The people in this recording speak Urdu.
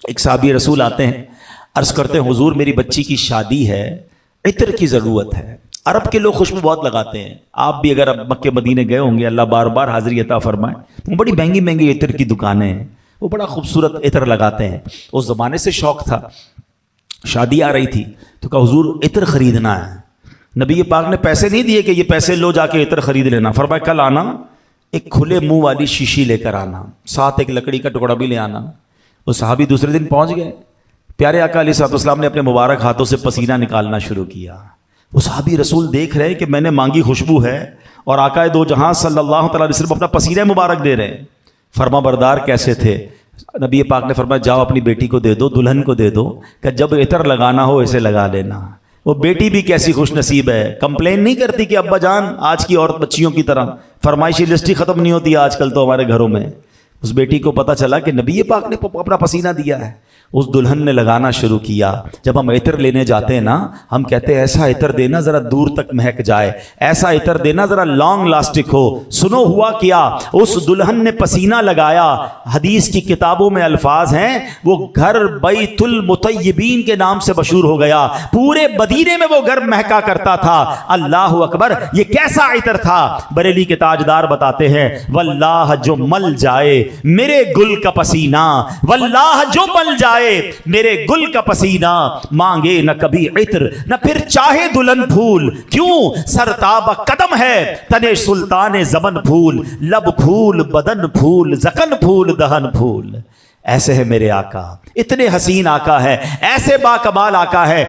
ایک صحابی رسول آتے ہیں، عرض کرتے ہیں حضور میری بچی کی شادی ہے، عطر کی ضرورت ہے۔ عرب کے لوگ خوشبو بہت لگاتے ہیں، آپ بھی اگر اب مکے مدینے گئے ہوں گے، اللہ بار بار حاضری عطا فرمائے، وہ بڑی مہنگی مہنگی عطر کی دکانیں ہیں، وہ بڑا خوبصورت عطر لگاتے ہیں۔ اس زمانے سے شوق تھا، شادی آ رہی تھی تو کہا حضور عطر خریدنا ہے۔ نبی پاک نے پیسے نہیں دیے کہ یہ پیسے لو جا کے عطر خرید لینا، فرمایا کل آنا ایک کھلے منہ والی شیشی لے کر آنا، ساتھ ایک لکڑی کا ٹکڑا بھی لے آنا۔ وہ صحابی دوسرے دن پہنچ گئے، پیارے آقا علیہ الصلوۃ والسلام نے اپنے مبارک ہاتھوں سے پسینہ نکالنا شروع کیا۔ وہ صحابی رسول دیکھ رہے ہیں کہ میں نے مانگی خوشبو ہے اور آقا دو جہاں صلی اللہ تعالیٰ علیہ وسلم اپنا پسینہ مبارک دے رہے ہیں۔ فرما بردار کیسے تھے؟ نبی پاک نے فرمایا جاؤ اپنی بیٹی کو دے دو، دلہن کو دے دو کہ جب عطر لگانا ہو اسے لگا لینا۔ وہ بیٹی بھی کیسی خوش نصیب ہے، کمپلین نہیں کرتی کہ ابا جان آج کی عورت بچیوں کی طرح فرمائشی لسٹ ہی ختم نہیں ہوتی آج کل تو ہمارے گھروں میں۔ اس بیٹی کو پتہ چلا کہ نبی پاک نے اپنا پسینہ دیا ہے، اس دلہن نے لگانا شروع کیا۔ جب ہم عطر لینے جاتے ہیں نا، ہم کہتے ہیں ایسا عطر دینا ذرا دور تک مہک جائے، ایسا عطر دینا ذرا لانگ لاسٹک ہو۔ سنو ہوا کیا، اس دلہن نے پسینہ لگایا، حدیث کی کتابوں میں الفاظ ہیں وہ گھر بیت المطیبین کے نام سے مشہور ہو گیا، پورے مدینے میں وہ گھر مہکا کرتا تھا۔ اللہ اکبر، یہ کیسا عطر تھا؟ بریلی کے تاجدار بتاتے ہیں واللہ جو مل جائے میرے گل کا پسینہ، واللہ جو مل جائے میرے گل کا پسینہ، مانگے نہ کبھی عطر نہ پھر چاہے دلہن پھول، کیوں سرتاب قدم ہے تنے سلطان زمن پھول، لب پھول بدن پھول زکن پھول دہن پھول۔ ایسے ہے میرے آقا، اتنے حسین آقا ہے، ایسے با کمال آقا ہے۔